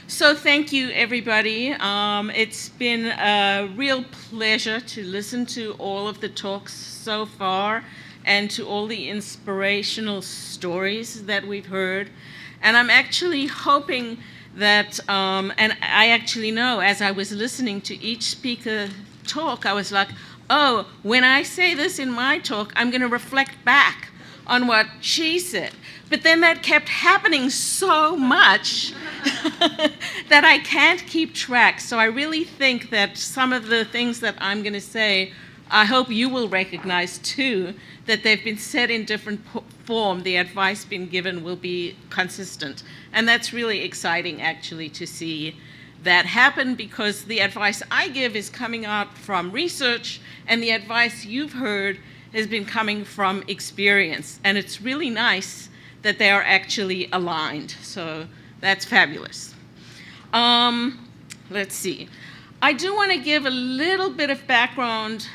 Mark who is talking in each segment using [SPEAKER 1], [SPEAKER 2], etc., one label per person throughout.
[SPEAKER 1] So thank you, everybody. It's been a real pleasure to listen to all of the talks so far and to all the inspirational stories that we've heard. And I'm actually hoping that, and I actually know as I was listening to each speaker talk, I was like, oh, when I say this in my talk, I'm going to reflect back on what she said. But then that kept happening so much that I can't keep track. So I really think that some of the things that I'm going to say, I hope you will recognize too, that they've been said in different form. The advice being given will be consistent. And that's really exciting, actually, to see that happen, because the advice I give is coming out from research, and the advice you've heard has been coming from experience. And it's really nice that they are actually aligned. So that's fabulous. Let's see. I do want to give a little bit of background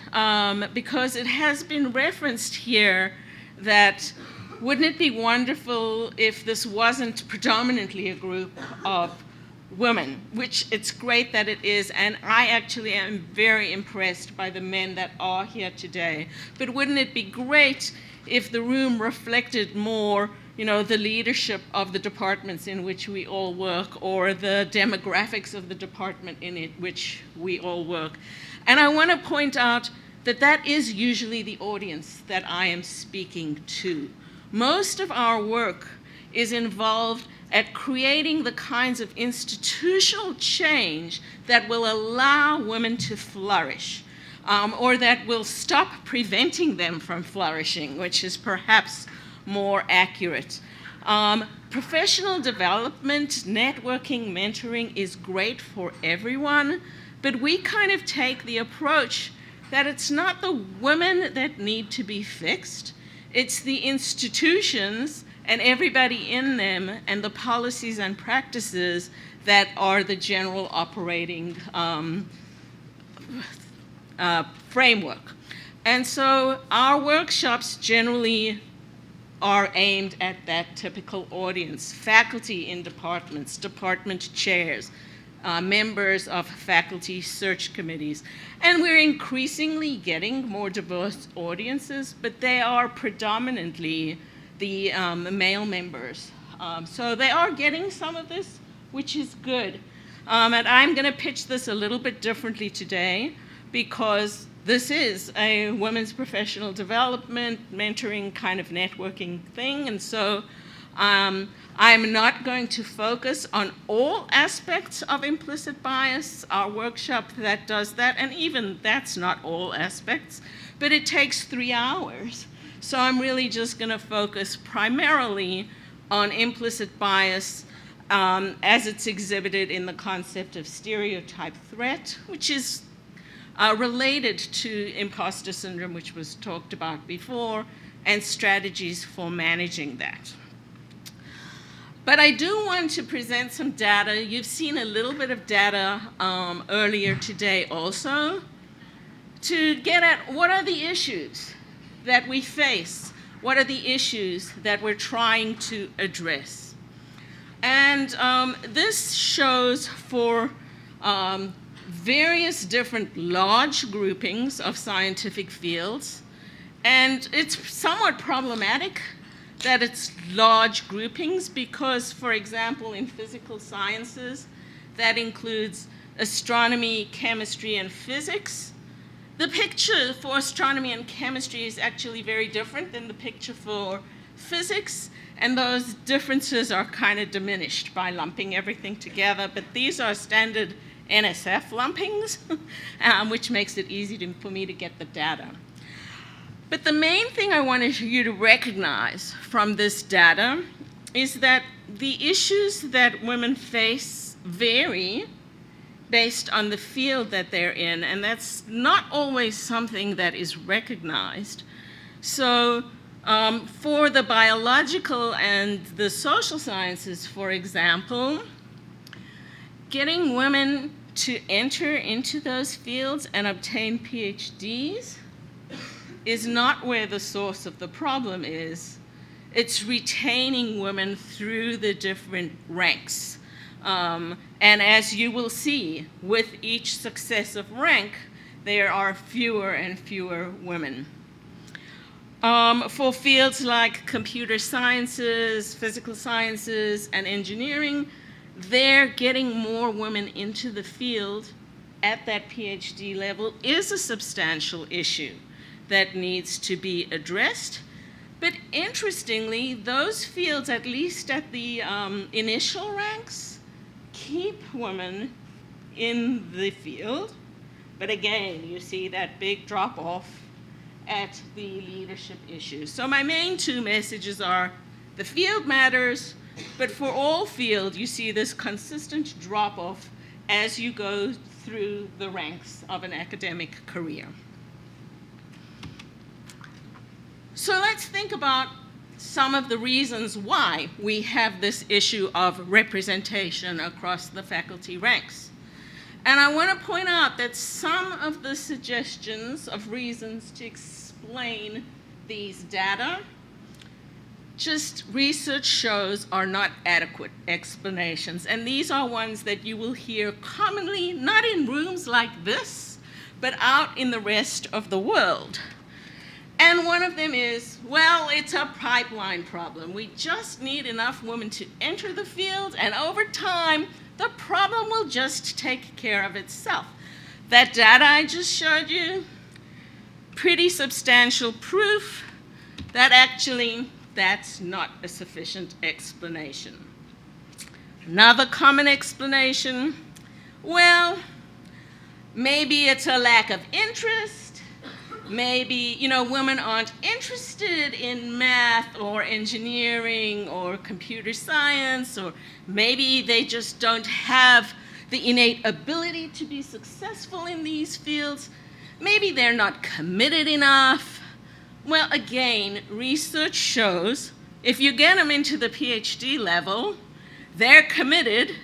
[SPEAKER 1] because it has been referenced here that wouldn't it be wonderful if this wasn't predominantly a group of women, which it's great that it is, and I actually am very impressed by the men that are here today. But wouldn't it be great if the room reflected more, you know, the leadership of the departments in which we all work, or the demographics of the department in which we all work. And I want to point out that that is usually the audience that I am speaking to. Most of our work is involved at creating the kinds of institutional change that will allow women to flourish, or that will stop preventing them from flourishing, which is perhaps more accurate. Professional development, networking, mentoring is great for everyone, but we kind of take the approach that it's not the women that need to be fixed, it's the institutions and everybody in them and the policies and practices that are the general operating framework. And so our workshops generally are aimed at that typical audience: faculty in departments, department chairs, members of faculty search committees. And we're increasingly getting more diverse audiences, but they are predominantly the male members. So they are getting some of this, which is good. And I'm going to pitch this a little bit differently today, because this is a women's professional development, mentoring kind of networking thing. And so I'm not going to focus on all aspects of implicit bias. Our workshop that does that, and even that's not all aspects, but it takes 3 hours. So I'm really just going to focus primarily on implicit bias as it's exhibited in the concept of stereotype threat, which is related to imposter syndrome, which was talked about before, and strategies for managing that. But I do want to present some data. You've seen a little bit of data earlier today also, to get at what are the issues that we face, what are the issues that we're trying to address. And this shows for various different large groupings of scientific fields, and it's somewhat problematic that it's large groupings because, for example, in physical sciences, that includes astronomy, chemistry, and physics. The picture for astronomy and chemistry is actually very different than the picture for physics, and those differences are kind of diminished by lumping everything together, but these are standard NSF lumpings, which makes it easy for me to get the data. But the main thing I wanted you to recognize from this data is that the issues that women face vary based on the field that they're in, and that's not always something that is recognized. So for the biological and the social sciences, for example, getting women to enter into those fields and obtain PhDs is not where the source of the problem is. It's retaining women through the different ranks And as you will see, with each successive rank, there are fewer and fewer women. For fields like computer sciences, physical sciences, and engineering, they're getting more women into the field at that PhD level is a substantial issue that needs to be addressed. But interestingly, those fields, at least at the initial ranks, keep women in the field. But again, you see that big drop-off at the leadership issue. So my main two messages are the field matters, but for all field, you see this consistent drop-off as you go through the ranks of an academic career. So let's think about some of the reasons why we have this issue of representation across the faculty ranks. And I want to point out that some of the suggestions of reasons to explain these data, just research shows are not adequate explanations. And these are ones that you will hear commonly, not in rooms like this, but out in the rest of the world. And one of them is, well, it's a pipeline problem. We just need enough women to enter the field, and over time, the problem will just take care of itself. That data I just showed you, pretty substantial proof that actually that's not a sufficient explanation. Another common explanation, well, maybe it's a lack of interest. Maybe, women aren't interested in math or engineering or computer science, or maybe they just don't have the innate ability to be successful in these fields. Maybe they're not committed enough. Well, again, research shows if you get them into the PhD level, they're committed,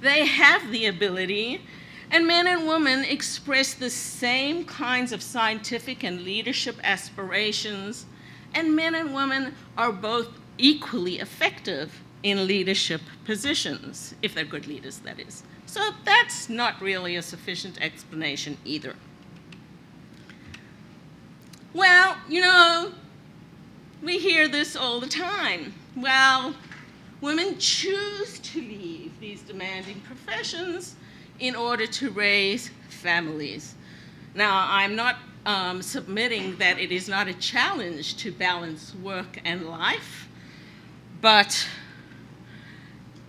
[SPEAKER 1] they have the ability, and men and women express the same kinds of scientific and leadership aspirations, and men and women are both equally effective in leadership positions, if they're good leaders, that is. So that's not really a sufficient explanation either. Well, we hear this all the time. Well, women choose to leave these demanding professions in order to raise families. Now, I'm not submitting that it is not a challenge to balance work and life, but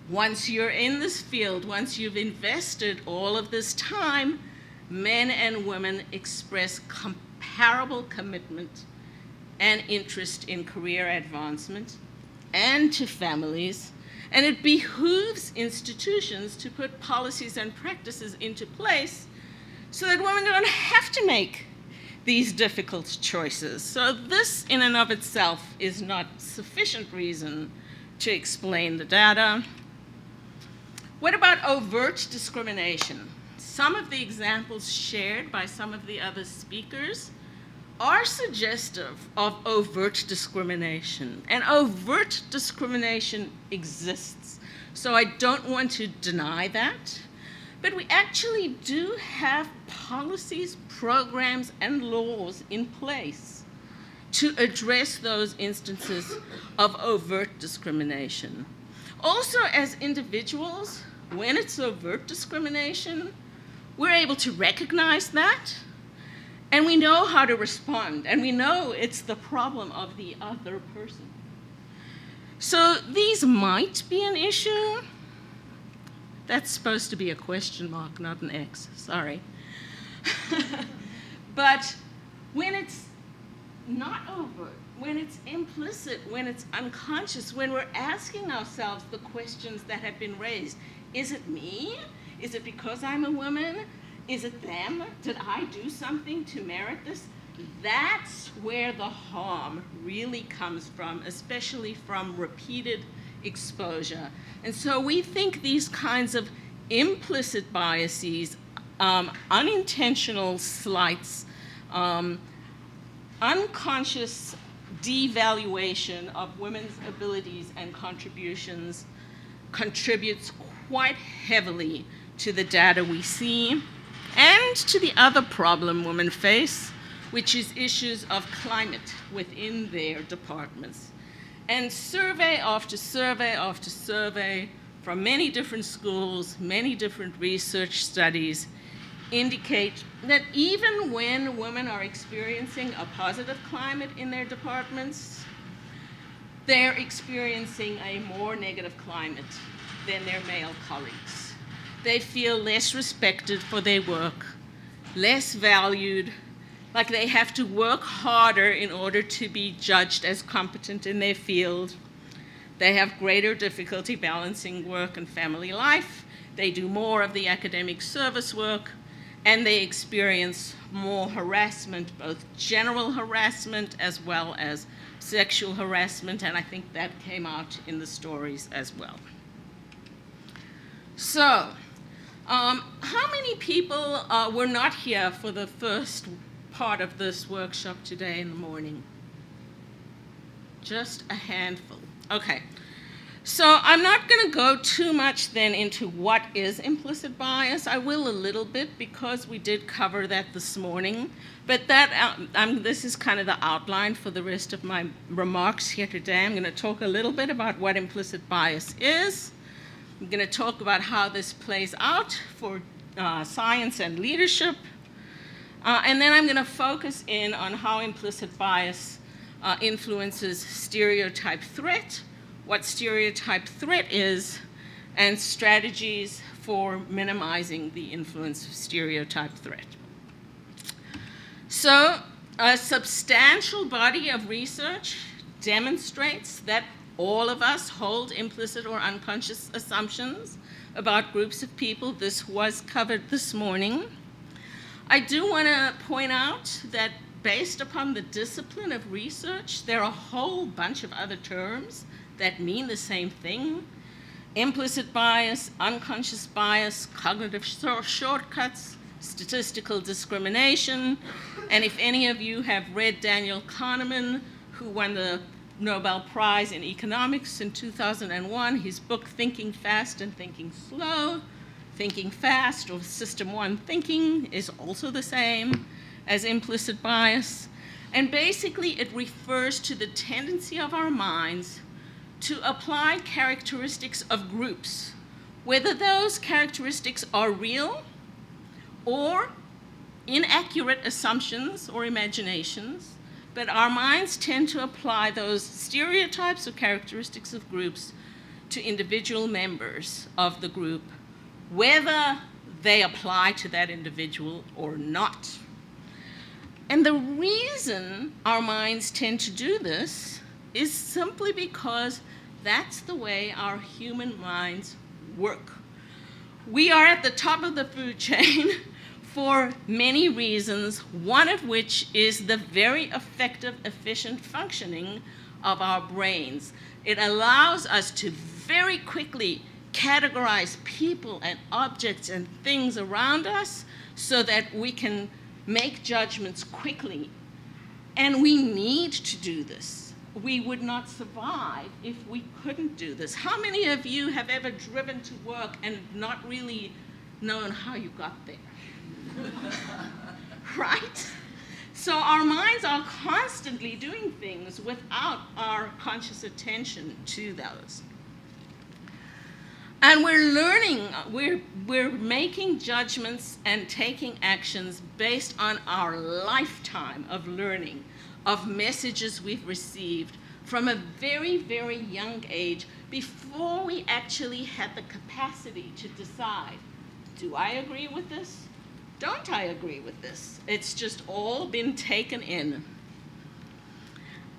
[SPEAKER 1] once you're in this field, once you've invested all of this time, men and women express comparable commitment and interest in career advancement and to families. And it behooves institutions to put policies and practices into place so that women don't have to make these difficult choices. So this in and of itself is not sufficient reason to explain the data. What about overt discrimination? Some of the examples shared by some of the other speakers are suggestive of overt discrimination. And overt discrimination exists. So I don't want to deny that. But we actually do have policies, programs, and laws in place to address those instances of overt discrimination. Also, as individuals, when it's overt discrimination, we're able to recognize that. And we know how to respond, and we know it's the problem of the other person. So these might be an issue. That's supposed to be a question mark, not an X, sorry. But when it's not overt, when it's implicit, when it's unconscious, when we're asking ourselves the questions that have been raised, is it me? Is it because I'm a woman? Is it them? Did I do something to merit this? That's where the harm really comes from, especially from repeated exposure. And so we think these kinds of implicit biases, unintentional slights, unconscious devaluation of women's abilities and contributions contributes quite heavily to the data we see and to the other problem women face, which is issues of climate within their departments. And survey after survey after survey from many different schools, many different research studies indicate that even when women are experiencing a positive climate in their departments, they're experiencing a more negative climate than their male colleagues. They feel less respected for their work, less valued, like they have to work harder in order to be judged as competent in their field. They have greater difficulty balancing work and family life. They do more of the academic service work, and they experience more harassment, both general harassment as well as sexual harassment, and I think that came out in the stories as well. So, how many people were not here for the first part of this workshop today in the morning? Just a handful. Okay. So I'm not going to go too much then into what is implicit bias. I will a little bit because we did cover that this morning. But this is kind of the outline for the rest of my remarks here today. I'm going to talk a little bit about what implicit bias is. I'm going to talk about how this plays out for science and leadership. And then I'm going to focus in on how implicit bias influences stereotype threat, what stereotype threat is, and strategies for minimizing the influence of stereotype threat. So, a substantial body of research demonstrates that all of us hold implicit or unconscious assumptions about groups of people. This was covered this morning. I do want to point out that based upon the discipline of research, there are a whole bunch of other terms that mean the same thing. Implicit bias, unconscious bias, cognitive shortcuts, statistical discrimination. And if any of you have read Daniel Kahneman, who won the Nobel Prize in Economics in 2001, his book Thinking Fast and Thinking Slow, thinking fast or system one thinking is also the same as implicit bias. And basically it refers to the tendency of our minds to apply characteristics of groups, whether those characteristics are real or inaccurate assumptions or imaginations, but our minds tend to apply those stereotypes or characteristics of groups to individual members of the group, whether they apply to that individual or not. And the reason our minds tend to do this is simply because that's the way our human minds work. We are at the top of the food chain for many reasons, one of which is the very effective, efficient functioning of our brains. It allows us to very quickly categorize people and objects and things around us so that we can make judgments quickly. And we need to do this. We would not survive if we couldn't do this. How many of you have ever driven to work and not really known how you got there? Right? So our minds are constantly doing things without our conscious attention to those. And we're learning, we're making judgments and taking actions based on our lifetime of learning, of messages we've received from a very, very young age before we actually had the capacity to decide, do I agree with this? Don't I agree with this? It's just all been taken in.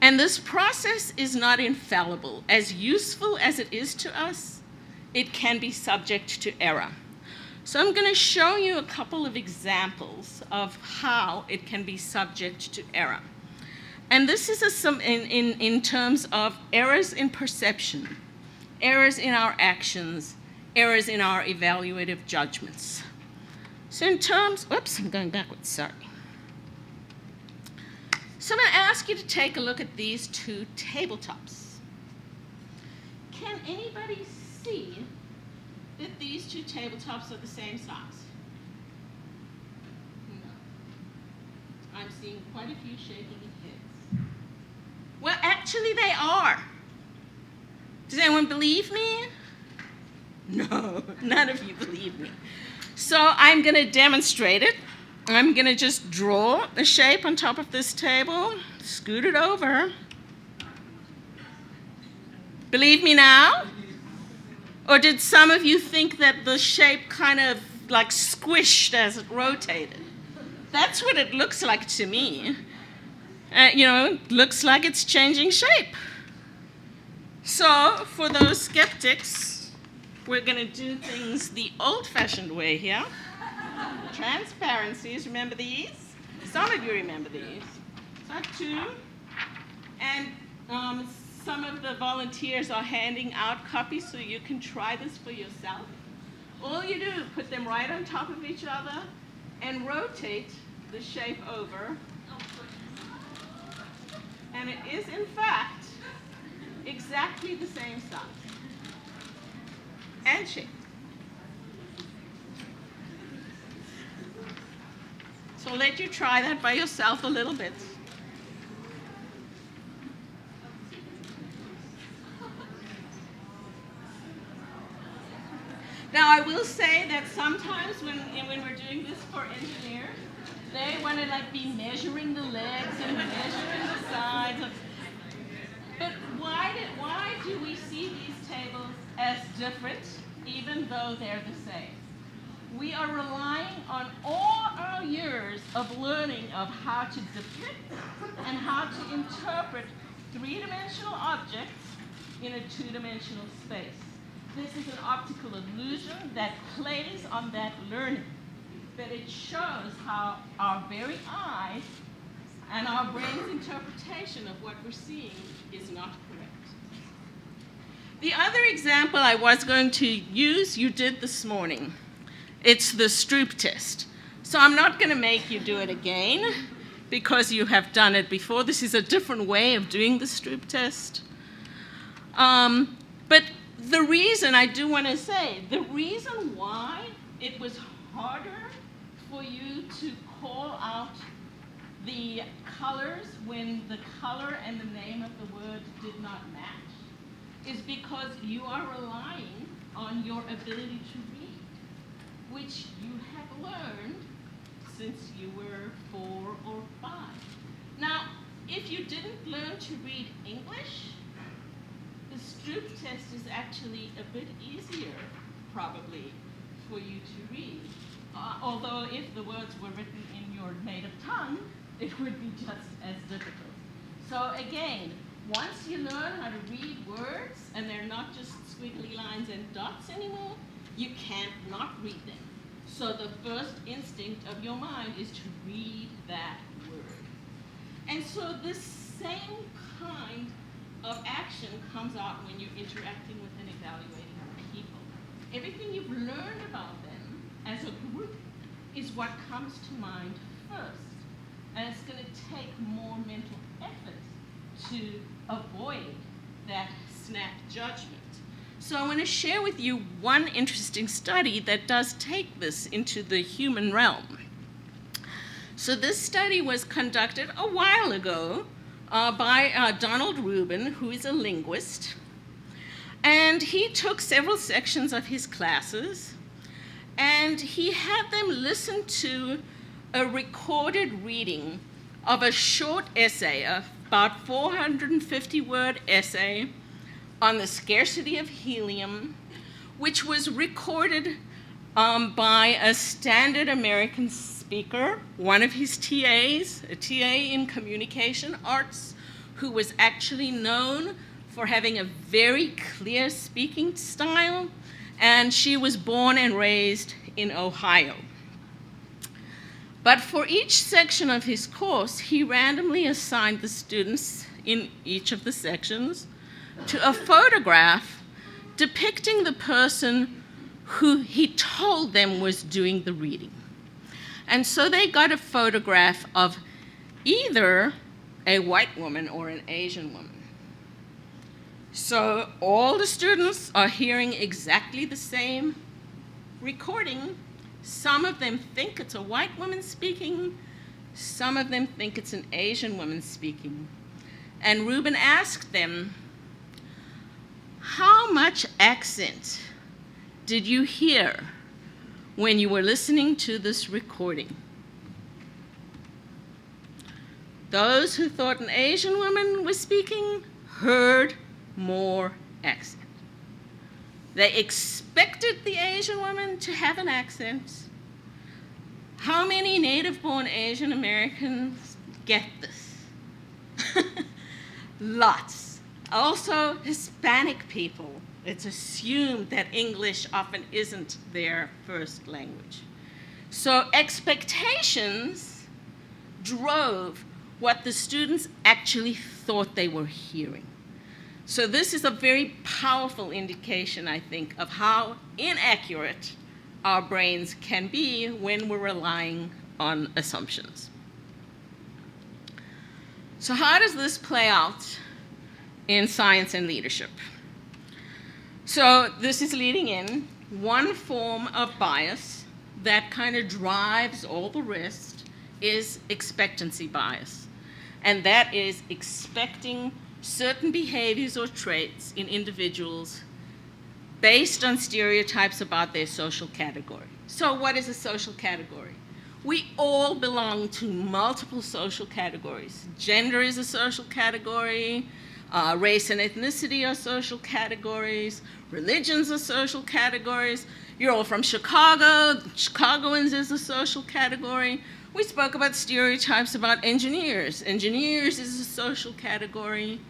[SPEAKER 1] And this process is not infallible. As useful as it is to us, it can be subject to error. So I'm going to show you a couple of examples of how it can be subject to error. And this is in terms of errors in perception, errors in our actions, errors in our evaluative judgments. So in terms, oops, I'm going backwards, sorry. So I'm going to ask you to take a look at these two tabletops. Can anybody see that these two tabletops are the same size? No. I'm seeing quite a few shaking heads. Well, actually they are. Does anyone believe me? No, none of you believe me. So I'm going to demonstrate it. I'm going to just draw a shape on top of this table, scoot it over. Believe me now? Or did some of you think that the shape kind of like squished as it rotated? That's what it looks like to me. It looks like it's changing shape. So for those skeptics, we're going to do things the old-fashioned way here. Transparencies, remember these? Some of you remember these. So two. And some of the volunteers are handing out copies so you can try this for yourself. All you do, put them right on top of each other and rotate the shape over. And it is, in fact, exactly the same size and shape. So I'll let you try that by yourself a little bit. Now, I will say that sometimes when we're doing this for engineers, they want to be measuring the legs and measuring the sides. But why do we see these tables as different, even though they're the same? We are relying on all our years of learning of how to depict and how to interpret three-dimensional objects in a two-dimensional space. This is an optical illusion that plays on that learning, but it shows how our very eyes and our brain's interpretation of what we're seeing is not correct. The other example I was going to use, you did this morning. It's the Stroop test. So I'm not going to make you do it again because you have done it before. This is a different way of doing the Stroop test. But the reason, I do want to say, the reason why it was harder for you to call out the colors when the color and the name of the word did not match is because you are relying on your ability to read, which you have learned since you were 4 or 5. Now, if you didn't learn to read English, the Stroop test is actually a bit easier, probably, for you to read. Although if the words were written in your native tongue, it would be just as difficult. So again, once you learn how to read words, and they're not just squiggly lines and dots anymore, you can't not read them. So the first instinct of your mind is to read that word. And so this same kind of action comes out when you're interacting with and evaluating people. Everything you've learned about them as a group is what comes to mind first. And it's going to take more mental effort to avoid that snap judgment. So I want to share with you one interesting study that does take this into the human realm. So this study was conducted a while ago by Donald Rubin, who is a linguist. And he took several sections of his classes, and he had them listen to a recorded reading of a short essay, about 450-word essay on the scarcity of helium, which was recorded by a standard American speaker, one of his TAs, a TA in communication arts, who was actually known for having a very clear speaking style, and she was born and raised in Ohio. But for each section of his course, he randomly assigned the students in each of the sections to a photograph depicting the person who he told them was doing the reading. And so they got a photograph of either a white woman or an Asian woman. So all the students are hearing exactly the same recording, some of them think it's a white woman speaking, some of them think it's an Asian woman speaking. And Ruben asked them, how much accent did you hear when you were listening to this recording? Those who thought an Asian woman was speaking heard more accent. They expected the Asian woman to have an accent. How many native-born Asian Americans get this? Lots. Also, Hispanic people. It's assumed that English often isn't their first language. So expectations drove what the students actually thought they were hearing. So this is a very powerful indication, I think, of how inaccurate our brains can be when we're relying on assumptions. So how does this play out in science and leadership? So this is leading in one form of bias that kind of drives all the rest is expectancy bias. And that is expecting certain behaviors or traits in individuals based on stereotypes about their social category. So what is a social category? We all belong to multiple social categories. Gender is a social category, race and ethnicity are social categories, religions are social categories. You're all from Chicago, Chicagoans is a social category. We spoke about stereotypes about engineers. Engineers is a social category.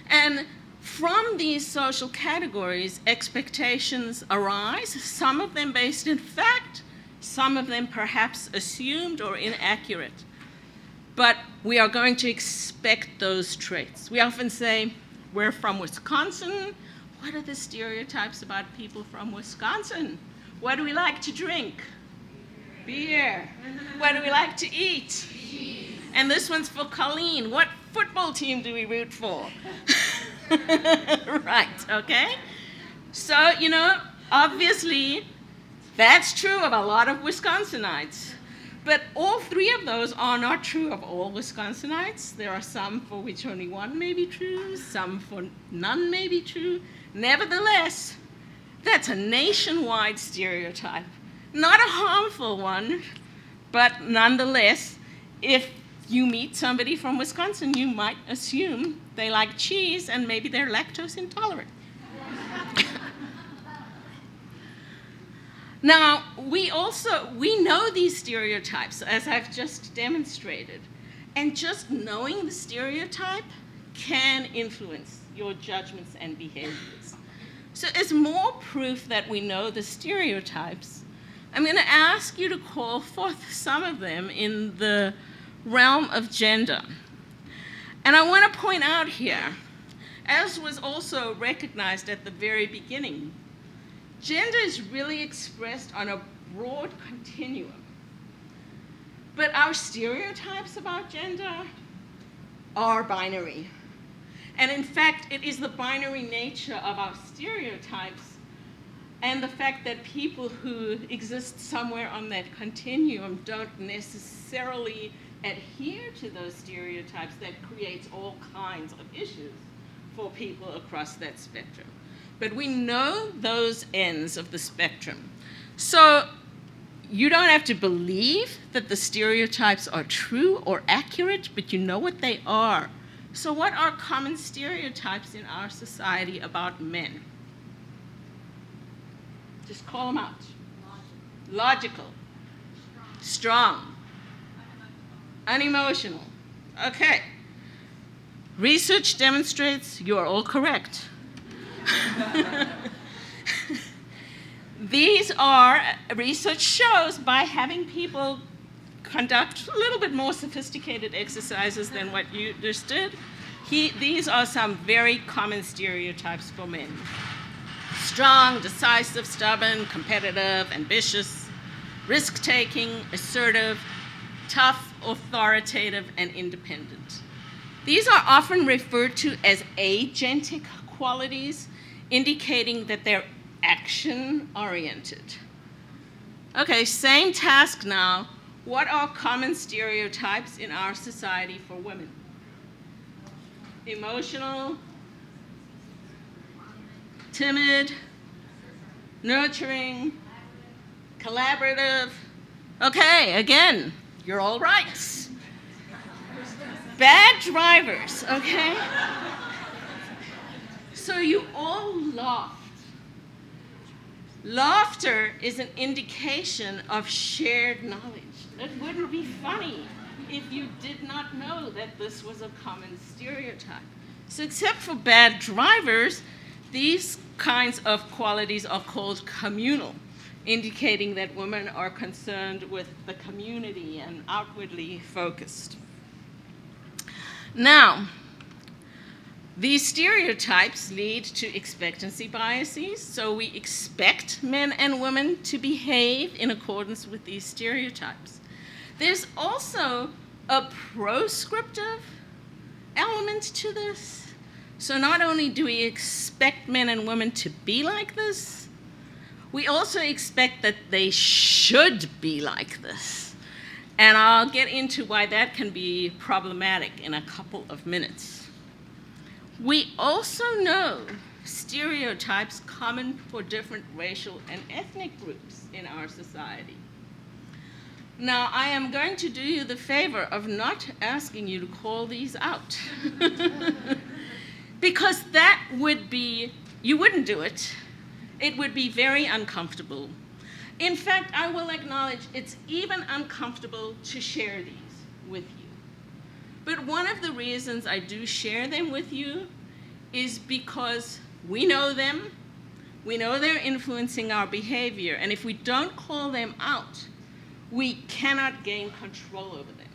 [SPEAKER 1] And from these social categories, expectations arise, some of them based in fact, some of them perhaps assumed or inaccurate. But we are going to expect those traits. We often say, we're from Wisconsin. What are the stereotypes about people from Wisconsin? What do we like to drink? Beer. What do we like to eat? Cheese. And this one's for Colleen. What football team do we root for? Right, okay? So, obviously, that's true of a lot of Wisconsinites. But all three of those are not true of all Wisconsinites. There are some for which only one may be true, some for none may be true. Nevertheless, that's a nationwide stereotype. Not a harmful one, but nonetheless, if you meet somebody from Wisconsin, you might assume they like cheese and maybe they're lactose intolerant. Now, we know these stereotypes, as I've just demonstrated, and just knowing the stereotype can influence your judgments and behaviors. So as more proof that we know the stereotypes, I'm going to ask you to call forth some of them in the realm of gender. And I want to point out here, as was also recognized at the very beginning, gender is really expressed on a broad continuum. But our stereotypes about gender are binary. And in fact, it is the binary nature of our stereotypes and the fact that people who exist somewhere on that continuum don't necessarily adhere to those stereotypes that creates all kinds of issues for people across that spectrum. But we know those ends of the spectrum. So you don't have to believe that the stereotypes are true or accurate, but you know what they are. So what are common stereotypes in our society about men? Just call them out. Logical. Strong. Unemotional. Okay. Research demonstrates you are all correct. These are, research shows, by having people conduct a little bit more sophisticated exercises than what you just did, these are some very common stereotypes for men. Strong, decisive, stubborn, competitive, ambitious, risk-taking, assertive, tough, authoritative, and independent. These are often referred to as agentic qualities, indicating that they're action-oriented. Okay, same task now. What are common stereotypes in our society for women? Emotional, timid, nurturing, collaborative. Okay, again, you're all right. Bad drivers, okay? So you all laughed. Laughter is an indication of shared knowledge. It wouldn't be funny if you did not know that this was a common stereotype. So except for bad drivers, these kinds of qualities are called communal, indicating that women are concerned with the community and outwardly focused. Now, these stereotypes lead to expectancy biases, so we expect men and women to behave in accordance with these stereotypes. There's also a proscriptive element to this. So not only do we expect men and women to be like this, we also expect that they should be like this. And I'll get into why that can be problematic in a couple of minutes. We also know stereotypes common for different racial and ethnic groups in our society. Now, I am going to do you the favor of not asking you to call these out. Because that would be, you wouldn't do it. It would be very uncomfortable. In fact, I will acknowledge it's even uncomfortable to share these with you. But one of the reasons I do share them with you is because we know them, we know they're influencing our behavior, and if we don't call them out, we cannot gain control over them.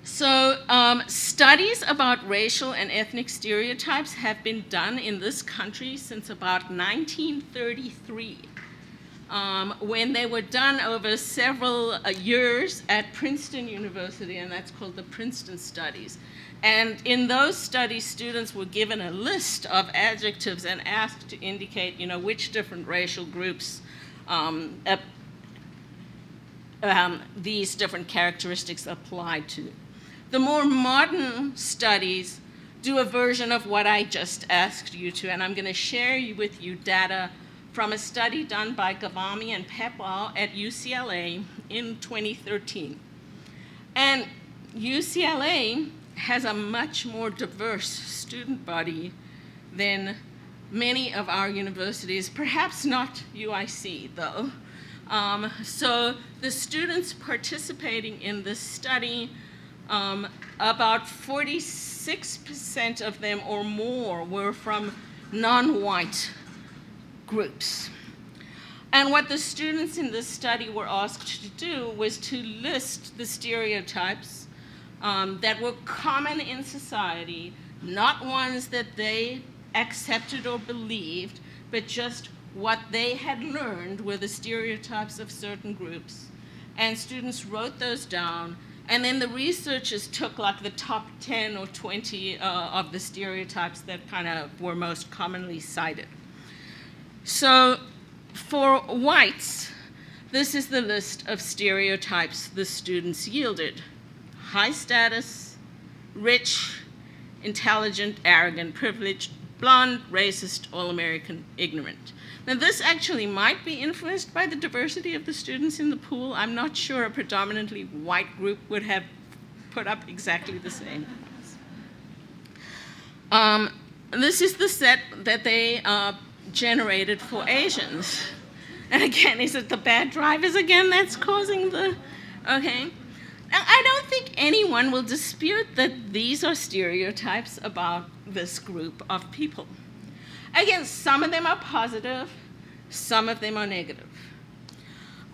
[SPEAKER 1] So studies about racial and ethnic stereotypes have been done in this country since about 1933. When they were done over several years at Princeton University, and that's called the Princeton Studies. And in those studies, students were given a list of adjectives and asked to indicate, which different racial groups these different characteristics applied to. The more modern studies do a version of what I just asked you to, and I'm going to share with you data from a study done by Gavami and Pepal at UCLA in 2013. And UCLA has a much more diverse student body than many of our universities, perhaps not UIC though. So the students participating in this study, about 46% of them or more were from non-white groups. And what the students in this study were asked to do was to list the stereotypes that were common in society, not ones that they accepted or believed, but just what they had learned were the stereotypes of certain groups. And students wrote those down, and then the researchers took like the top 10 or 20 of the stereotypes that kind of were most commonly cited. So for whites, this is the list of stereotypes the students yielded. High status, rich, intelligent, arrogant, privileged, blonde, racist, all-American, ignorant. Now this actually might be influenced by the diversity of the students in the pool. I'm not sure a predominantly white group would have put up exactly the same. This is the set that they generated for Asians. And again, is it the bad drivers again that's causing the, okay. Now, I don't think anyone will dispute that these are stereotypes about this group of people. Again, some of them are positive, some of them are negative.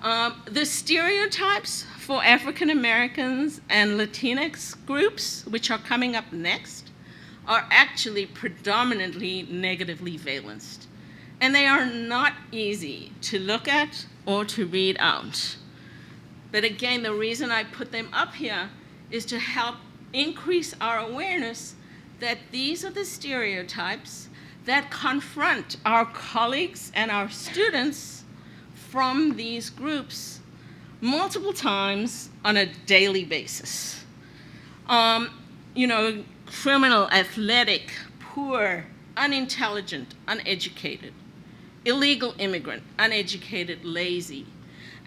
[SPEAKER 1] The stereotypes for African Americans and Latinx groups, which are coming up next, are actually predominantly negatively valenced. And they are not easy to look at or to read out. But again, the reason I put them up here is to help increase our awareness that these are the stereotypes that confront our colleagues and our students from these groups multiple times on a daily basis. Criminal, athletic, poor, unintelligent, uneducated, illegal immigrant, uneducated, lazy.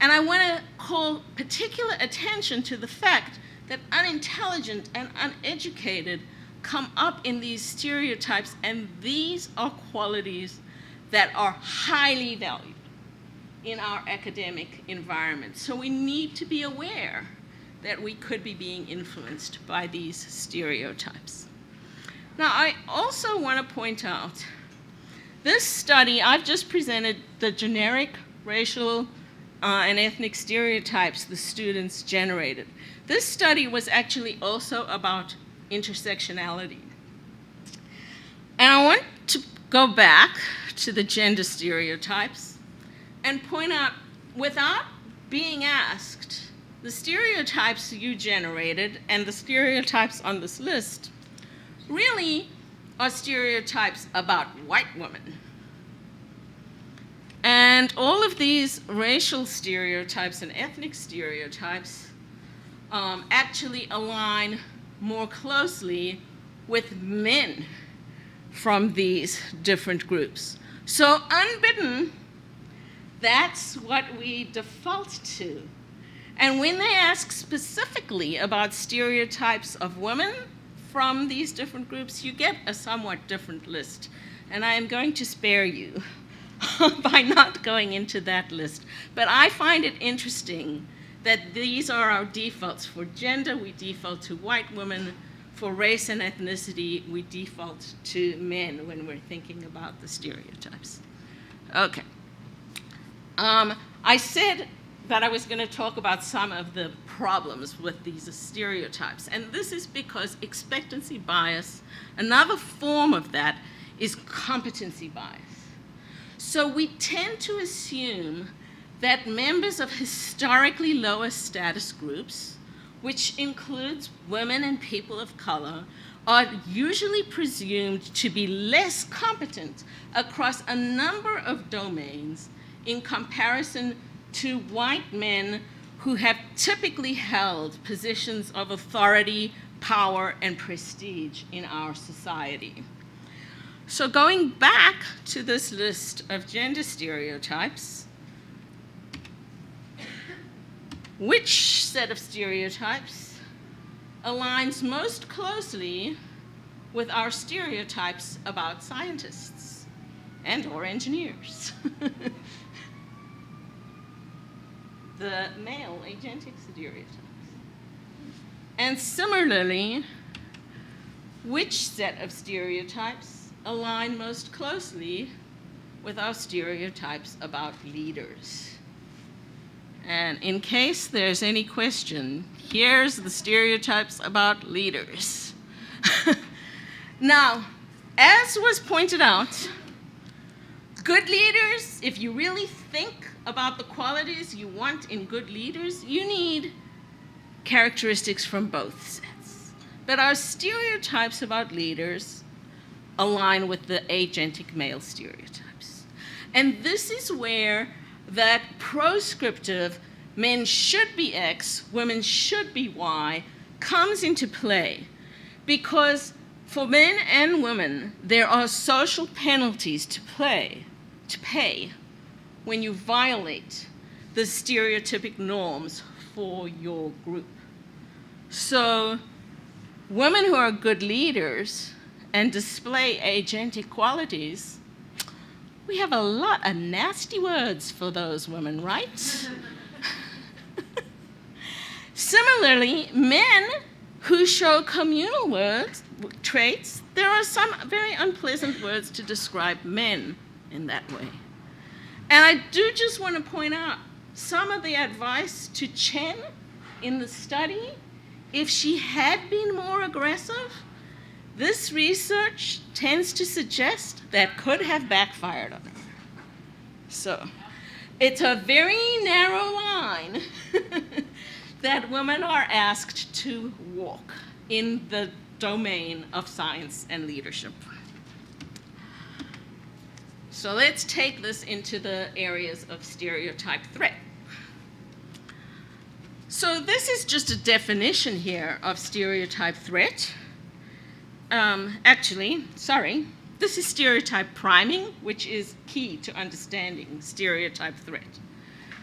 [SPEAKER 1] And I want to call particular attention to the fact that unintelligent and uneducated come up in these stereotypes, and these are qualities that are highly valued in our academic environment. So we need to be aware that we could be being influenced by these stereotypes. Now, I also want to point out this study, I've just presented the generic racial and ethnic stereotypes the students generated. This study was actually also about intersectionality. And I want to go back to the gender stereotypes and point out, without being asked, the stereotypes you generated and the stereotypes on this list really are stereotypes about white women. And all of these racial stereotypes and ethnic stereotypes actually align more closely with men from these different groups. So unbidden, that's what we default to. And when they ask specifically about stereotypes of women from these different groups, you get a somewhat different list. And I am going to spare you by not going into that list. But I find it interesting that these are our defaults. For gender, we default to white women. For race and ethnicity, we default to men when we're thinking about the stereotypes. Okay. I said that I was going to talk about some of the problems with these stereotypes. And this is because expectancy bias, another form of that is competency bias. So we tend to assume that members of historically lower status groups, which includes women and people of color, are usually presumed to be less competent across a number of domains in comparison to white men who have typically held positions of authority, power, and prestige in our society. So going back to this list of gender stereotypes, which set of stereotypes aligns most closely with our stereotypes about scientists and/or engineers? The male agentic stereotypes. And similarly, which set of stereotypes align most closely with our stereotypes about leaders? And in case there's any question, here's the stereotypes about leaders. Now, as was pointed out, good leaders, if you really think about the qualities you want in good leaders, you need characteristics from both sets. But our stereotypes about leaders align with the agentic male stereotypes. And this is where that proscriptive men should be X, women should be Y, comes into play. Because for men and women, there are social penalties to pay when you violate the stereotypic norms for your group. So women who are good leaders and display agentic qualities, we have a lot of nasty words for those women, right? Similarly, men who show communal traits, there are some very unpleasant words to describe men in that way. And I do just want to point out some of the advice to Chen in the study. If she had been more aggressive, this research tends to suggest that could have backfired on her. So it's a very narrow line that women are asked to walk in the domain of science and leadership. So So let's take this into the areas of stereotype threat. So this is just a definition here of stereotype threat. This is stereotype priming, which is key to understanding stereotype threat.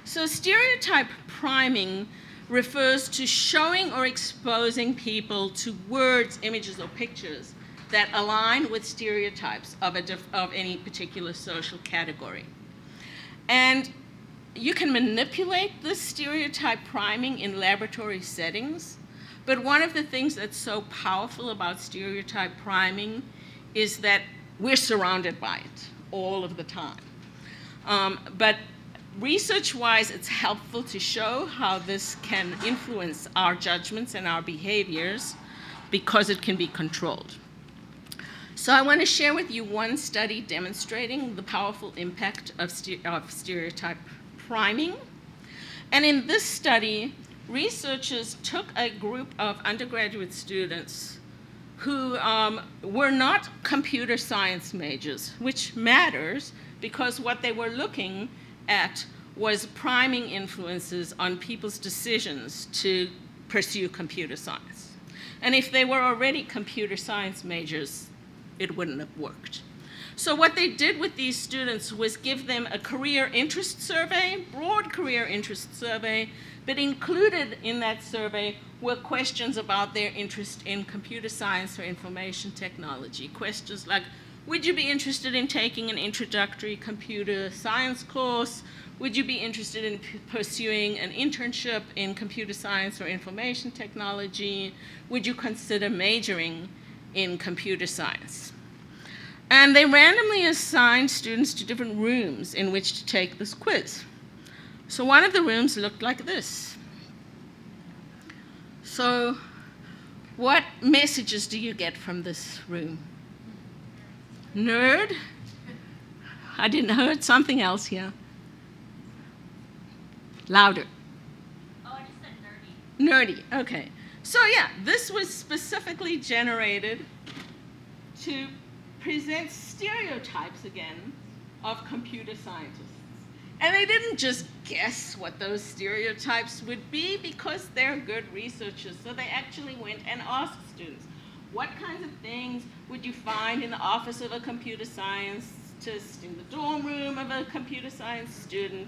[SPEAKER 1] So stereotype priming refers to showing or exposing people to words, images, or pictures that align with stereotypes of any particular social category. And you can manipulate this stereotype priming in laboratory settings, but one of the things that's so powerful about stereotype priming is that we're surrounded by it all of the time. But research-wise, it's helpful to show how this can influence our judgments and our behaviors because it can be controlled. So I want to share with you one study demonstrating the powerful impact of stereotype priming. And in this study, researchers took a group of undergraduate students who were not computer science majors, which matters because what they were looking at was priming influences on people's decisions to pursue computer science. And if they were already computer science majors, it wouldn't have worked. So what they did with these students was give them a career interest survey, broad career interest survey, but included in that survey were questions about their interest in computer science or information technology. Questions like, would you be interested in taking an introductory computer science course? Would you be interested in pursuing an internship in computer science or information technology? Would you consider majoring in computer science? And they randomly assigned students to different rooms in which to take this quiz. So one of the rooms looked like this. So what messages do you get from this room? Nerd? I didn't heard something else here. Louder.
[SPEAKER 2] Oh, I just said nerdy.
[SPEAKER 1] Nerdy, okay. So yeah, this was specifically generated to present stereotypes again of computer scientists. And they didn't just guess what those stereotypes would be because they're good researchers. So they actually went and asked students, what kinds of things would you find in the office of a computer scientist, in the dorm room of a computer science student?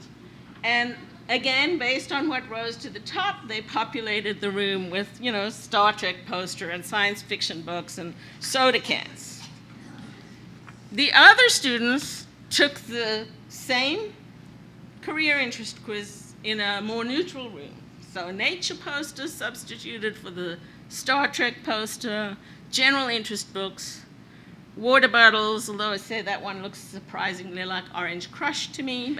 [SPEAKER 1] And again, based on what rose to the top, they populated the room with, Star Trek poster and science fiction books and soda cans. The other students took the same career interest quiz in a more neutral room. So nature posters substituted for the Star Trek poster, general interest books, water bottles, although I say that one looks surprisingly like Orange Crush to me.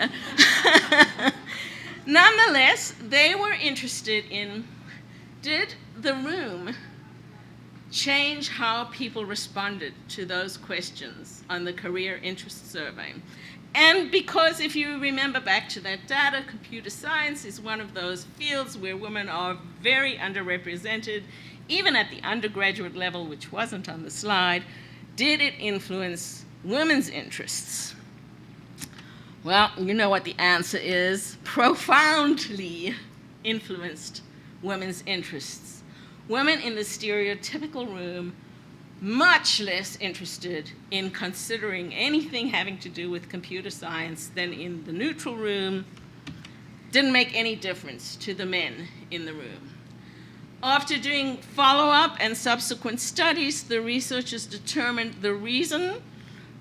[SPEAKER 1] Nonetheless, they were interested in, did the room change how people responded to those questions on the career interest survey? And because if you remember back to that data, computer science is one of those fields where women are very underrepresented, even at the undergraduate level, which wasn't on the slide. Did it influence women's interests? Well, you know what the answer is. Profoundly influenced women's interests. Women in the stereotypical room, much less interested in considering anything having to do with computer science than in the neutral room, didn't make any difference to the men in the room. After doing follow-up and subsequent studies, the researchers determined the reason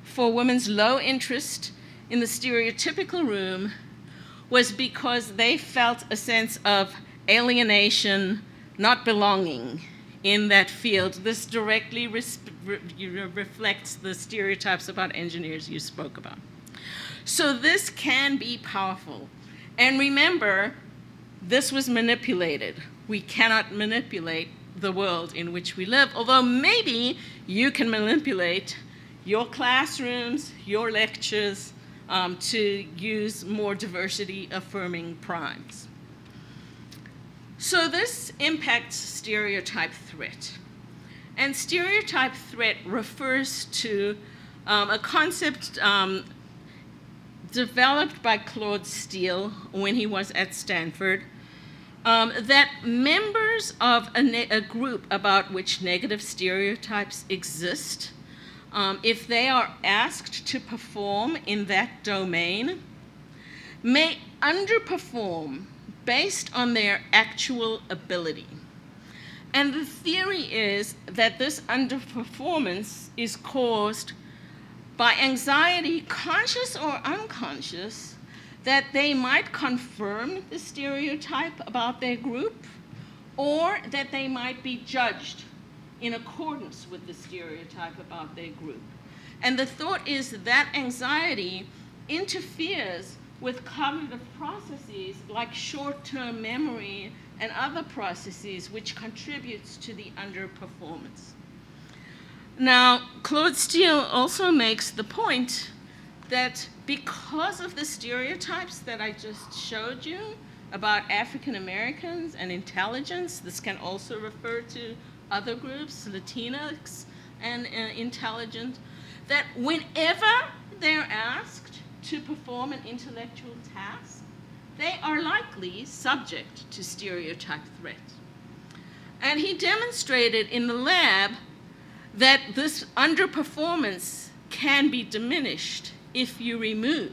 [SPEAKER 1] for women's low interest in the stereotypical room was because they felt a sense of alienation, not belonging in that field. This directly reflects the stereotypes about engineers you spoke about. So this can be powerful. And remember, this was manipulated. We cannot manipulate the world in which we live, although maybe you can manipulate your classrooms, your lectures, to use more diversity-affirming primes. So this impacts stereotype threat. And stereotype threat refers to a concept developed by Claude Steele when he was at Stanford, that members of a group about which negative stereotypes exist, if they are asked to perform in that domain, may underperform based on their actual ability. And the theory is that this underperformance is caused by anxiety, conscious or unconscious, that they might confirm the stereotype about their group, or that they might be judged in accordance with the stereotype about their group. And the thought is that anxiety interferes with cognitive processes like short-term memory and other processes which contributes to the underperformance. Now, Claude Steele also makes the point that because of the stereotypes that I just showed you about African Americans and intelligence, this can also refer to other groups, Latinx and intelligent, that whenever they're asked to perform an intellectual task, they are likely subject to stereotype threat. And he demonstrated in the lab that this underperformance can be diminished if you remove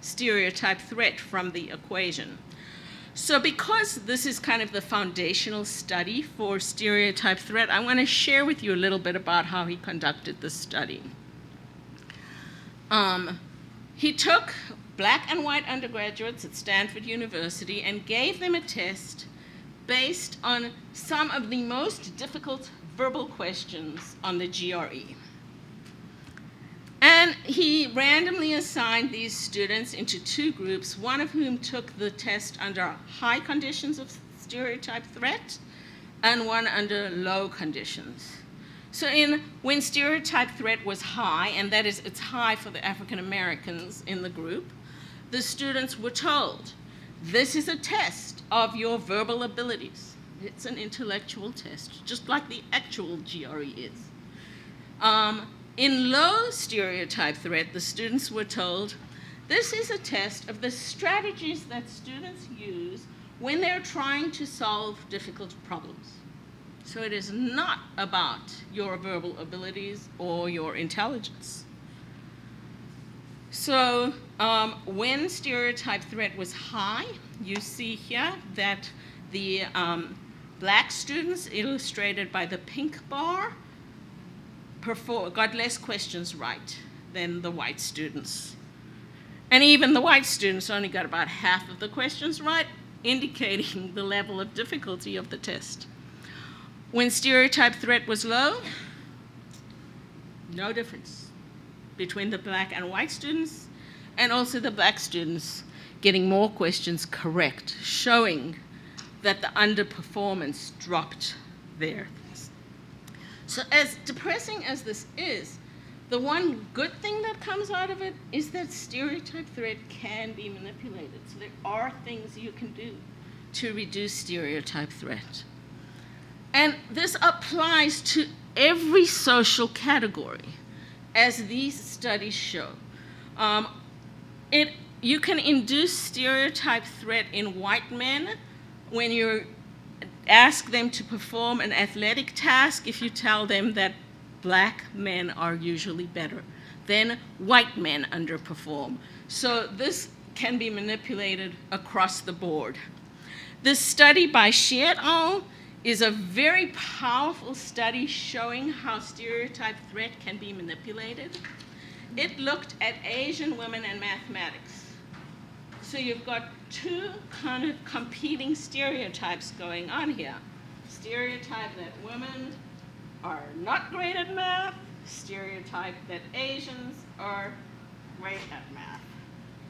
[SPEAKER 1] stereotype threat from the equation. So because this is kind of the foundational study for stereotype threat, I want to share with you a little bit about how he conducted this study. He took black and white undergraduates at Stanford University and gave them a test based on some of the most difficult verbal questions on the GRE. And he randomly assigned these students into two groups, one of whom took the test under high conditions of stereotype threat and one under low conditions. So when stereotype threat was high, and that is it's high for the African Americans in the group, the students were told, this is a test of your verbal abilities. It's an intellectual test, just like the actual GRE is. In low stereotype threat, the students were told, this is a test of the strategies that students use when they're trying to solve difficult problems. So it is not about your verbal abilities or your intelligence. So when stereotype threat was high, you see here that the black students, illustrated by the pink bar, got less questions right than the white students. And even the white students only got about half of the questions right, indicating the level of difficulty of the test. When stereotype threat was low, no difference between the black and white students, and also the black students getting more questions correct, showing that the underperformance dropped there. So as depressing as this is, the one good thing that comes out of it is that stereotype threat can be manipulated. So there are things you can do to reduce stereotype threat. And this applies to every social category, as these studies show. You can induce stereotype threat in white men when you ask them to perform an athletic task if you tell them that black men are usually better. Then white men underperform. So this can be manipulated across the board. This study by Xie et al. Is a very powerful study showing how stereotype threat can be manipulated. It looked at Asian women and mathematics. So you've got two kind of competing stereotypes going on here. Stereotype that women are not great at math, stereotype that Asians are great at math.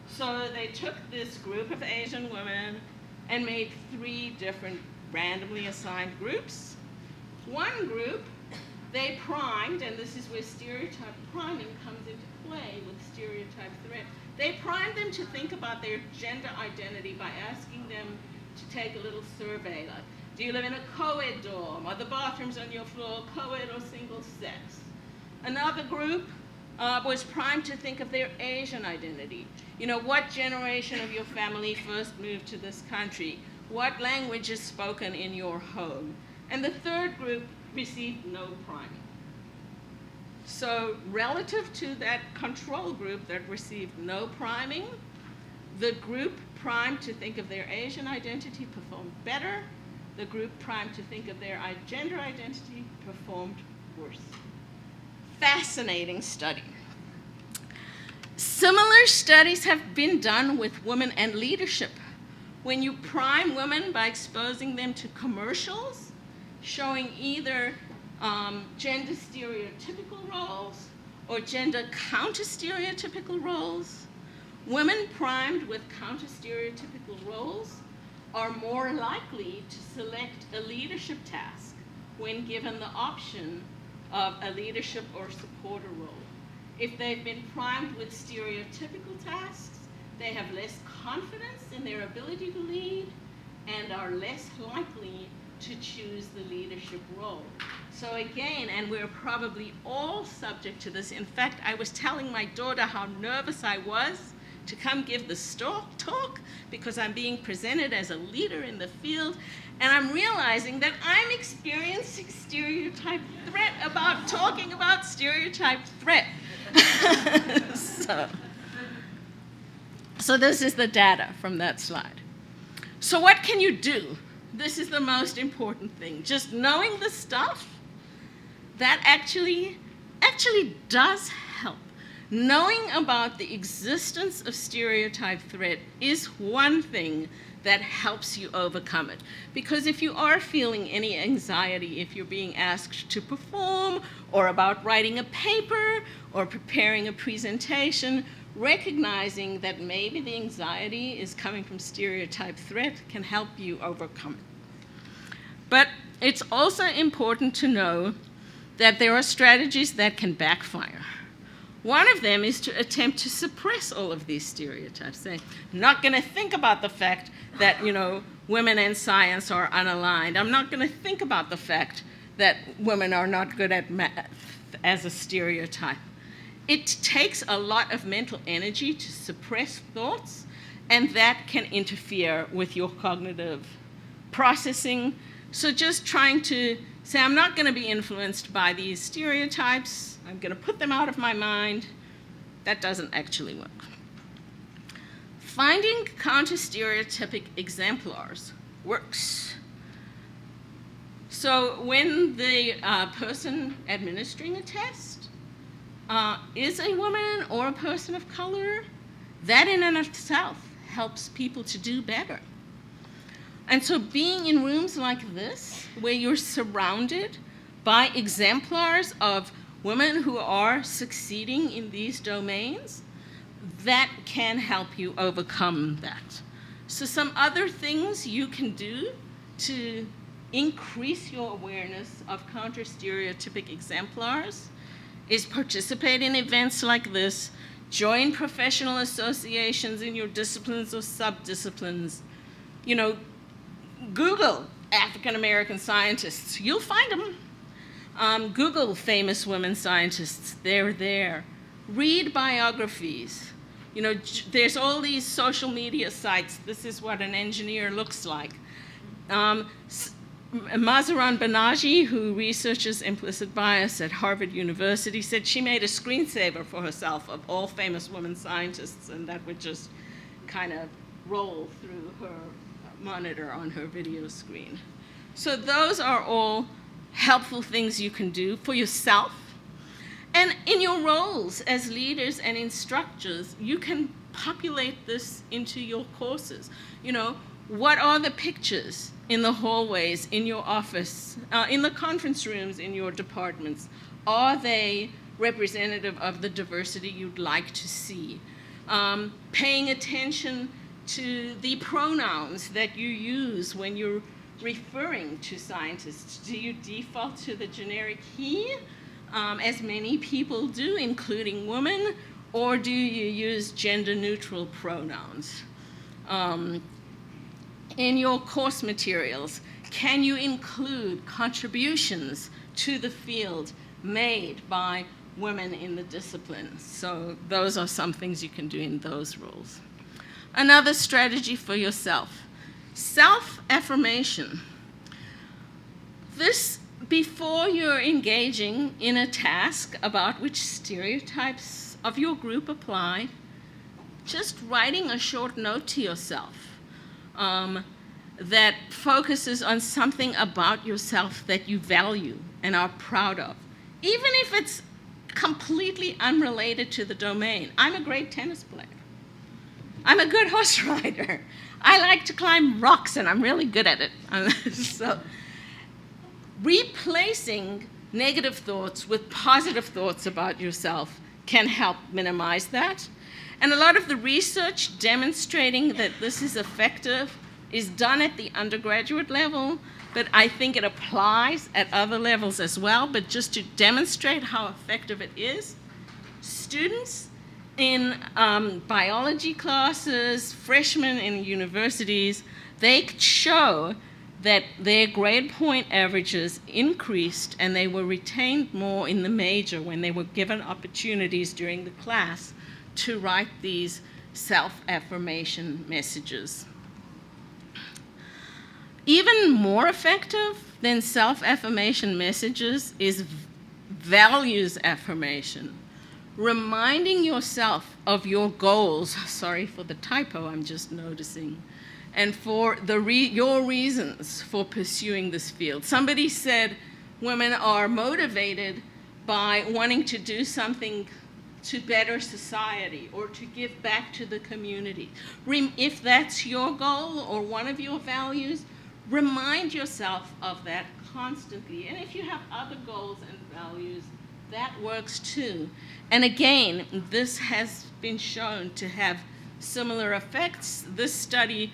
[SPEAKER 1] So they took this group of Asian women and made three different randomly assigned groups. One group, they primed, and this is where stereotype priming comes into play with stereotype threat. They primed them to think about their gender identity by asking them to take a little survey, like, do you live in a co-ed dorm? Are the bathrooms on your floor co-ed or single sex? Another group, was primed to think of their Asian identity. You know, what generation of your family first moved to this country? What language is spoken in your home? And the third group received no priming. So relative to that control group that received no priming, the group primed to think of their Asian identity performed better. The group primed to think of their gender identity performed worse. Fascinating study. Similar studies have been done with women and leadership. When you prime women by exposing them to commercials showing either gender stereotypical roles or gender counter-stereotypical roles, women primed with counter-stereotypical roles are more likely to select a leadership task when given the option of a leadership or supporter role. If they've been primed with stereotypical tasks, they have less confidence in their ability to lead and are less likely to choose the leadership role. So again, and we're probably all subject to this. In fact, I was telling my daughter how nervous I was to come give the talk because I'm being presented as a leader in the field, and I'm realizing that I'm experiencing stereotype threat about talking about stereotype threat. So this is the data from that slide. So what can you do? This is the most important thing. Just knowing the stuff, that actually does help. Knowing about the existence of stereotype threat is one thing that helps you overcome it. Because if you are feeling any anxiety, if you're being asked to perform, or about writing a paper, or preparing a presentation, recognizing that maybe the anxiety is coming from stereotype threat can help you overcome it. But it's also important to know that there are strategies that can backfire. One of them is to attempt to suppress all of these stereotypes, saying, I'm not going to think about the fact that, women and science are unaligned. I'm not going to think about the fact that women are not good at math as a stereotype. It takes a lot of mental energy to suppress thoughts, and that can interfere with your cognitive processing. So just trying to say, I'm not going to be influenced by these stereotypes. I'm going to put them out of my mind. That doesn't actually work. Finding counter-stereotypic exemplars works. So when the person administering a test is a woman or a person of color, that in and of itself helps people to do better. And so being in rooms like this, where you're surrounded by exemplars of women who are succeeding in these domains, that can help you overcome that. So some other things you can do to increase your awareness of counter-stereotypic exemplars is participate in events like this, join professional associations in your disciplines or sub-disciplines. Google African American scientists, you'll find them. Google famous women scientists, they're there. Read biographies. There's all these social media sites. This is what an engineer looks like. Mazaran Banaji, who researches implicit bias at Harvard University, said she made a screensaver for herself of all famous women scientists, and that would just kind of roll through her monitor on her video screen. So those are all helpful things you can do for yourself. And in your roles as leaders and instructors, you can populate this into your courses. What are the pictures in the hallways, in your office, in the conference rooms, in your departments? Are they representative of the diversity you'd like to see? Paying attention to the pronouns that you use when you're referring to scientists. Do you default to the generic he, as many people do, including women, or do you use gender-neutral pronouns? In your course materials, can you include contributions to the field made by women in the discipline. So those are some things you can do in those roles. Another strategy for yourself, self-affirmation. This, before you're engaging in a task about which stereotypes of your group apply, just writing a short note to yourself that focuses on something about yourself that you value and are proud of, even if it's completely unrelated to the domain. I'm a great tennis player. I'm a good horse rider. I like to climb rocks, and I'm really good at it. So, replacing negative thoughts with positive thoughts about yourself can help minimize that. And a lot of the research demonstrating that this is effective is done at the undergraduate level, but I think it applies at other levels as well. But just to demonstrate how effective it is, students in biology classes, freshmen in universities, they show that their grade point averages increased and they were retained more in the major when they were given opportunities during the class to write these self-affirmation messages. Even more effective than self-affirmation messages is values affirmation. Reminding yourself of your goals, sorry for the typo I'm just noticing, and for your reasons for pursuing this field. Somebody said women are motivated by wanting to do something to better society or to give back to the community. If that's your goal or one of your values, remind yourself of that constantly. And if you have other goals and values, that works too. And again, this has been shown to have similar effects. This study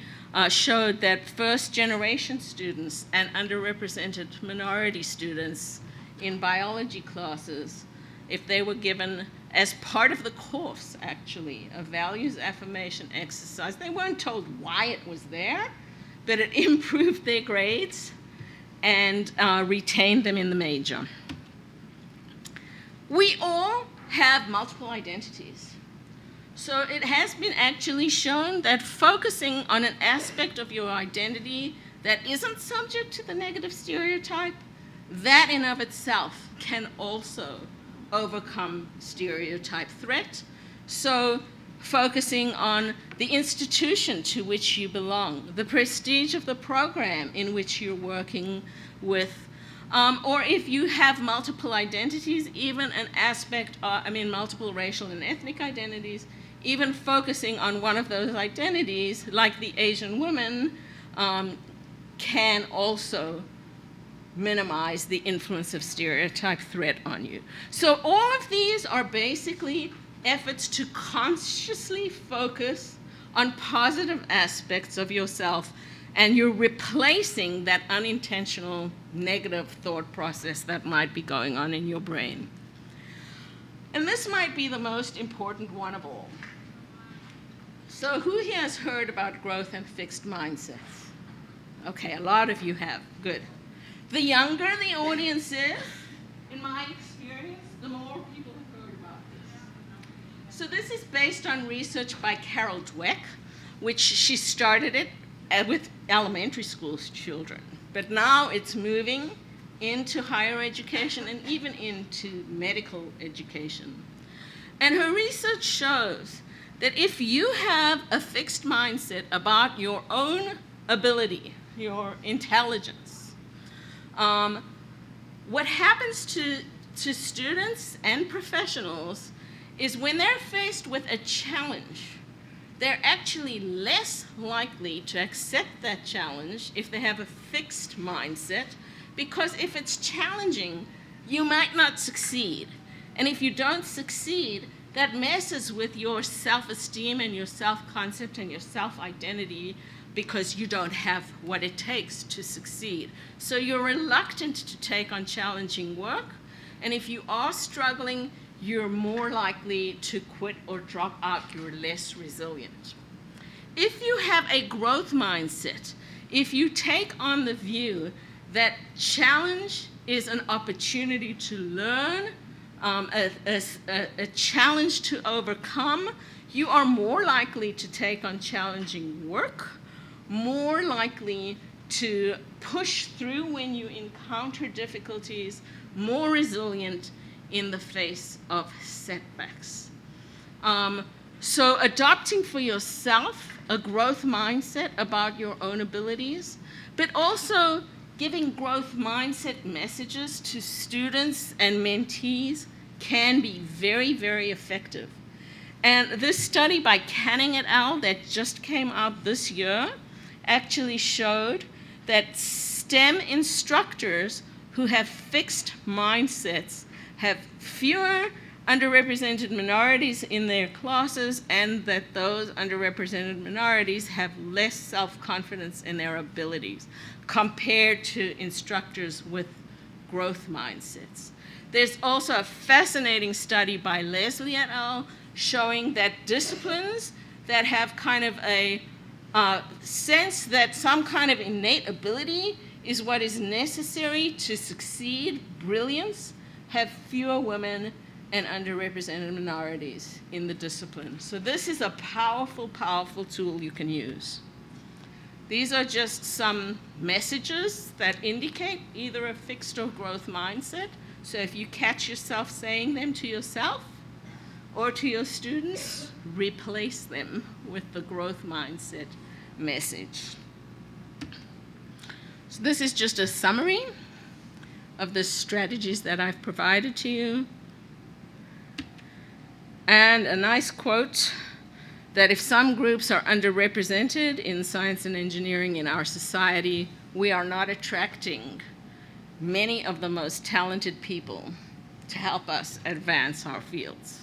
[SPEAKER 1] showed that first-generation students and underrepresented minority students in biology classes, if they were given as part of the course, actually, a values affirmation exercise, they weren't told why it was there, but it improved their grades and retained them in the major. We all have multiple identities. So it has been actually shown that focusing on an aspect of your identity that isn't subject to the negative stereotype, that in of itself can also overcome stereotype threat. So focusing on the institution to which you belong, the prestige of the program in which you're working with, or if you have multiple identities, even an aspect, multiple racial and ethnic identities, even focusing on one of those identities, like the Asian woman, can also minimize the influence of stereotype threat on you. So all of these are basically efforts to consciously focus on positive aspects of yourself, and you're replacing that unintentional negative thought process that might be going on in your brain. And this might be the most important one of all. So who here has heard about growth and fixed mindsets? Okay, a lot of you have. Good. The younger the audience is, in my experience, the more people have heard about this. So this is based on research by Carol Dweck, which she started it with elementary school children. But now it's moving into higher education and even into medical education. And her research shows that if you have a fixed mindset about your own ability, your intelligence, what happens to students and professionals is when they're faced with a challenge, they're actually less likely to accept that challenge if they have a fixed mindset, because if it's challenging, you might not succeed. And if you don't succeed, that messes with your self-esteem and your self-concept and your self-identity, because you don't have what it takes to succeed. So you're reluctant to take on challenging work, and if you are struggling, you're more likely to quit or drop out. You're less resilient. If you have a growth mindset, if you take on the view that challenge is an opportunity to learn, a challenge to overcome, you are more likely to take on challenging work, more likely to push through when you encounter difficulties, more resilient in the face of setbacks. So adopting for yourself a growth mindset about your own abilities, but also giving growth mindset messages to students and mentees can be very, very effective. And this study by Canning et al. That just came out this year actually showed that STEM instructors who have fixed mindsets have fewer underrepresented minorities in their classes, and that those underrepresented minorities have less self-confidence in their abilities compared to instructors with growth mindsets. There's also a fascinating study by WISELI et al. Showing that disciplines that have kind of a sense that some kind of innate ability is what is necessary to succeed, brilliance, have fewer women and underrepresented minorities in the discipline. So this is a powerful, powerful tool you can use. These are just some messages that indicate either a fixed or growth mindset. So if you catch yourself saying them to yourself or to your students, replace them with the growth mindset message. So this is just a summary of the strategies that I've provided to you. And a nice quote that if some groups are underrepresented in science and engineering in our society, we are not attracting many of the most talented people to help us advance our fields.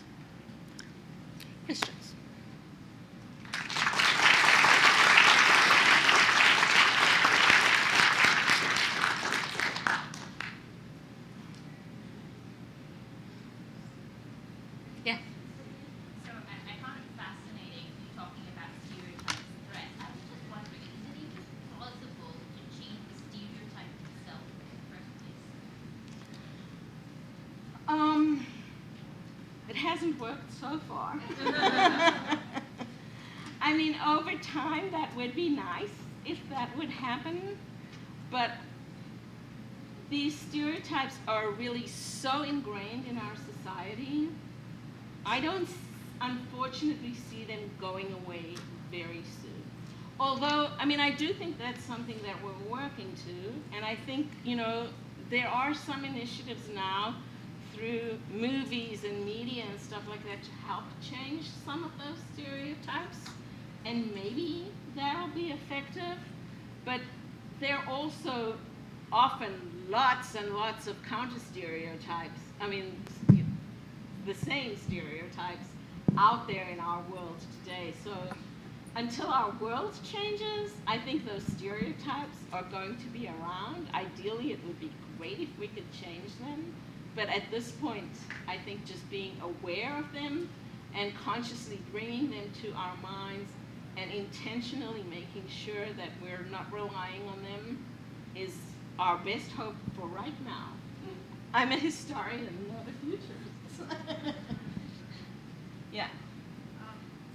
[SPEAKER 1] Questions? Yeah.
[SPEAKER 2] So I found it fascinating you talking about stereotypes and threats. I was just wondering, is it even plausible to change the stereotype itself in the first place?
[SPEAKER 1] It hasn't worked so far. I mean, over time, that would be nice if that would happen, but these stereotypes are really so ingrained in our society. I don't, unfortunately, see them going away very soon. Although, I mean, I do think that's something that we're working to, and I think, you know, there are some initiatives now through movies and media and stuff like that to help change some of those stereotypes, and maybe that'll be effective, but there are also often lots and lots of counter stereotypes. I mean, the same stereotypes out there in our world today. So until our world changes, I think those stereotypes are going to be around. Ideally, it would be great if we could change them. But at this point, I think just being aware of them and consciously bringing them to our minds and intentionally making sure that we're not relying on them is our best hope for right now. I'm a historian, not a futurist. Yeah.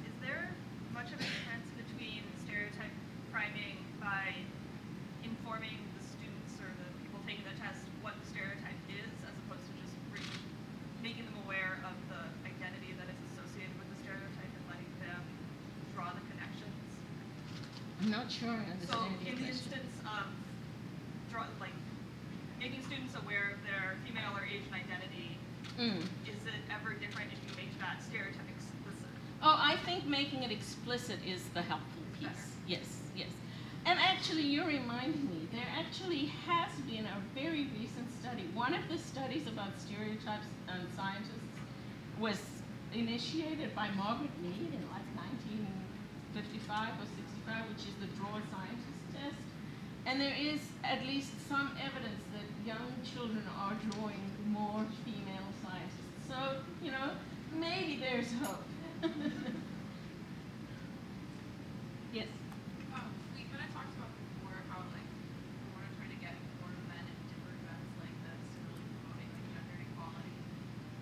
[SPEAKER 3] Is there much of a difference between stereotype priming by informing the students or the people taking the test what the stereotype is, as opposed to just making them aware of the identity that is associated with the stereotype and letting them draw the connections?
[SPEAKER 1] I'm not sure I
[SPEAKER 3] So
[SPEAKER 1] understand your
[SPEAKER 3] in the
[SPEAKER 1] question.
[SPEAKER 3] instance of making students aware of their female or Asian identity, is it ever different if you make that stereotype explicit?
[SPEAKER 1] Oh, I think making it explicit is the helpful piece.
[SPEAKER 3] Better.
[SPEAKER 1] Yes, yes. And actually, you're reminding me, there actually has been a very recent study. One of the studies about stereotypes and scientists was initiated by Margaret Mead in like 1955 or 65, which is the Draw a Scientist test. And there is at least some evidence that young children are drawing more female scientists. So, you know, maybe there's hope. Yes?
[SPEAKER 4] We kind of talked about before how, like, we want to try to get more men in different events like this, really promoting, like, gender equality.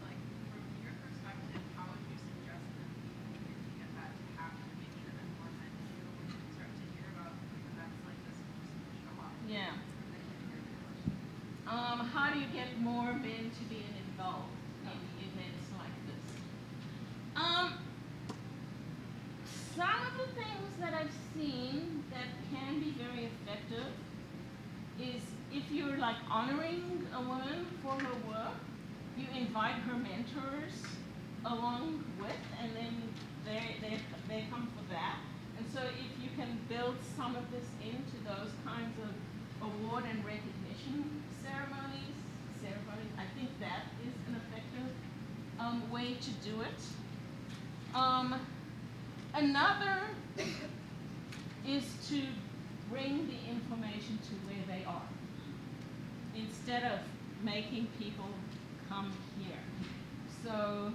[SPEAKER 4] Like,
[SPEAKER 1] How do you get more men to be involved in events like this? Some of the things that I've seen that can be very effective is if you're like honoring a woman for her work, you invite her mentors along with, and then they come for that. And so if you can build some of this into those kinds of award and recognition ceremonies, I think that is an effective way to do it. Another is to bring the information to where they are instead of making people come here. So,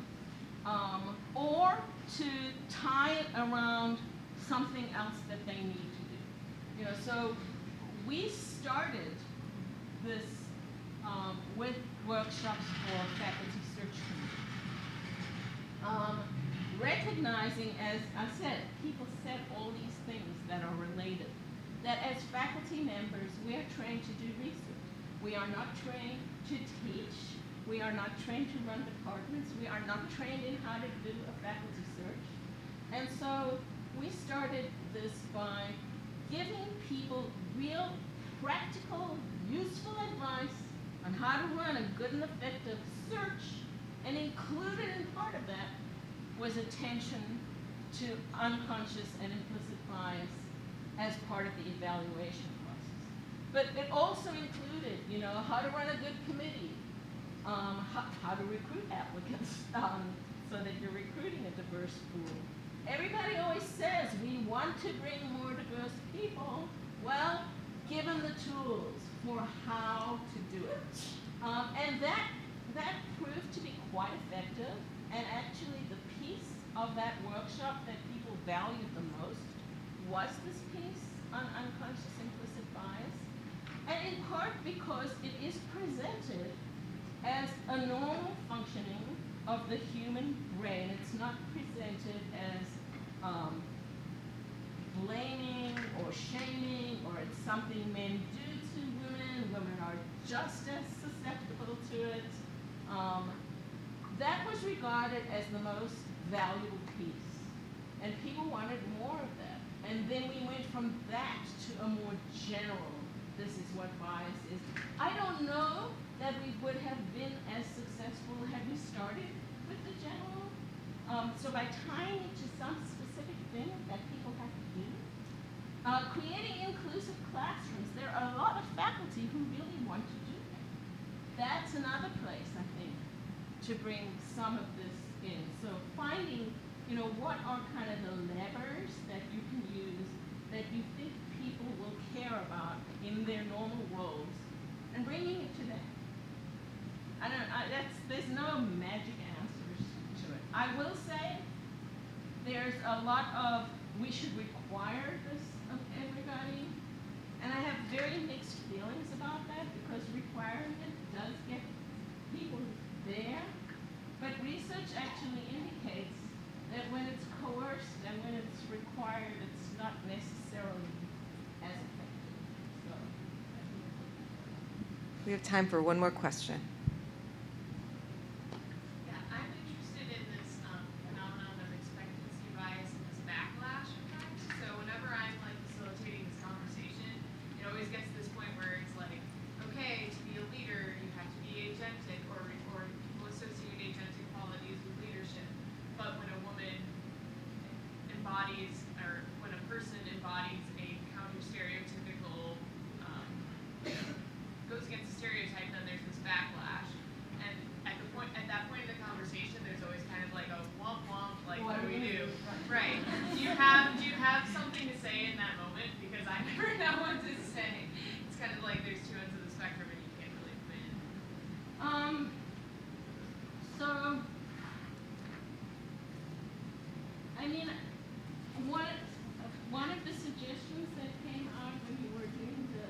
[SPEAKER 1] or to tie it around something else that they need to do. You know, so we started this with workshops for faculty search committee. Recognizing, as I said, people said all these things that are related, that as faculty members, we are trained to do research. We are not trained to teach. We are not trained to run departments. We are not trained in how to do a faculty search. And so we started this by giving people real, practical, useful advice on how to run a good and effective search, and included in part of that was attention to unconscious and implicit bias as part of the evaluation process. But it also included, you know, how to run a good committee, how to recruit applicants so that you're recruiting a diverse pool. Everybody always says we want to bring more diverse people. Well, give them the tools for how to do it. And that proved to be quite effective. And actually the piece of that workshop that people valued the most was this piece on unconscious implicit bias. And in part because it is presented as a normal functioning of the human brain. It's not presented as blaming or shaming, or it's something men do to women. Women are just as susceptible to it. That was regarded as the most valuable piece. And people wanted more of that. And then we went from that to a more general, this is what bias is. I don't know that we would have been as successful had we started with the general. So by tying it to some specific thing that people have to do. Creating inclusive classrooms. There are a lot of faculty who really want to do that. That's another place, I think, to bring some of this in. So finding, you know, what are kind of the levers that you can use that you think people will care about in their normal roles, and bringing it to them. There's no magic answers to it. I will say there's a lot of we should require this of everybody, and I have very mixed feelings about that because requiring it does get people there, but research actually indicates that when it's coerced and when it's required, it's not necessarily as effective. So,
[SPEAKER 5] we have time for one more question.
[SPEAKER 4] Yeah, I'm interested in this phenomenon of expectancy bias and this backlash effect. So whenever I'm like facilitating this conversation, it always gets to this point where it's like, okay, to be a leader, you have to be agentic, or people associate agentic qualities with leadership. But when a woman embodies, or when a person embodies a counter-stereotypical, goes against a stereotype, then there's this backlash. And at that point in the conversation, there's always kind of like a womp womp, like what do we do? Right. Do you have something to say in that moment? Because I never know what to say. It's kind of like there's two ends of the spectrum and you can't really win.
[SPEAKER 1] So, I mean, one of the suggestions that came out when you were doing the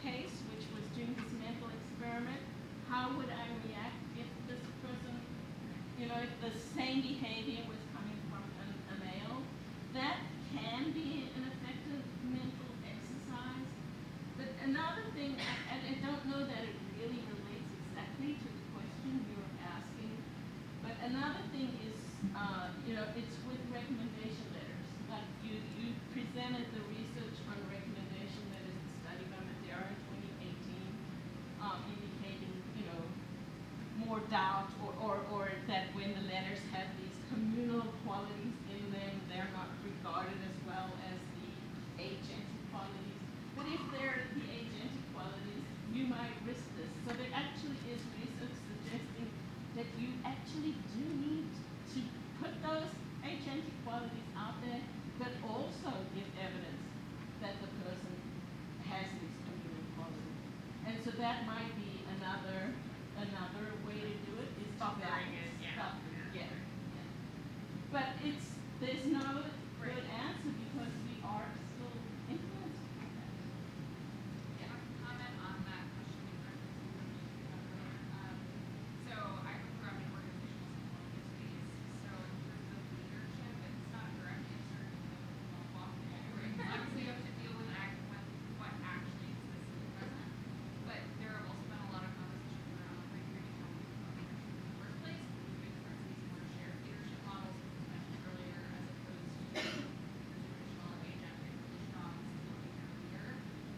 [SPEAKER 1] case, which was doing this mental experiment, how would I react if this person, you know, if the same behavior was coming from a male? That can be an effective mental exercise. But another thing, and I don't know that it another thing is, it's with recommendation letters. Like you presented the research on recommendation letters, the study by Madison in 2018, indicating, more doubt or that when the letters have these communal qualities in them, they're not regarded as well as the agentic qualities. But if they're the agentic qualities, you might risk this. So there actually is research suggesting that you actually do need to put those agentic qualities out there, but also give evidence that the person has these communal qualities. And so that might be another way to do it is
[SPEAKER 4] Buffering it, yeah.
[SPEAKER 1] Yeah. But there's no good answer because we are still influenced by that.
[SPEAKER 2] Yeah, comment on that question you referenced. So I grew up in organizational psychology space. So in terms of leadership, it's not a direct answer. Obviously, you have to deal with what actually exists in the present. But there have also been a lot of conversations around recreating how we think about leadership in the first place, moving towards these more shared leadership models, as was mentioned earlier, as opposed to the traditional agentic, really strong single leader.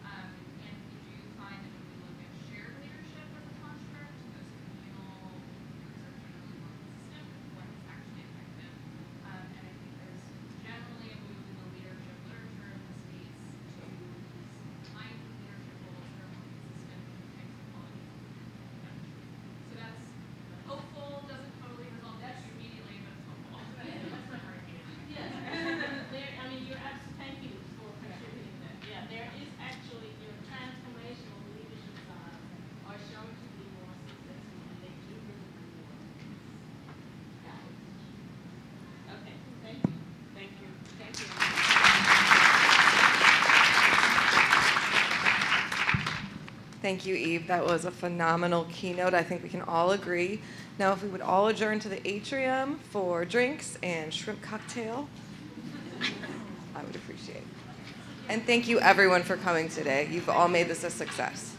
[SPEAKER 2] And we do find that when we look at shared leadership as a construct, those communal leaders are generally more consistent with what is actually effective. And I think there's generally a move in the leadership literature in the space to these kinds of leadership roles that are more consistent with the types of qualities that we're trying to manage. So that's hopeful, doesn't totally resolve the issue immediately, but it's hopeful. That's my part of it.
[SPEAKER 1] Yes, thank you for contributing that. Yeah, there is actually, transformational leadership styles are shown to be more successful and they do really more. Okay, thank you. Thank you. Thank you.
[SPEAKER 5] Thank you, Eve. That was a phenomenal keynote. I think we can all agree. Now, if we would all adjourn to the atrium for drinks and shrimp cocktail, I would appreciate it. And thank you, everyone, for coming today. You've all made this a success.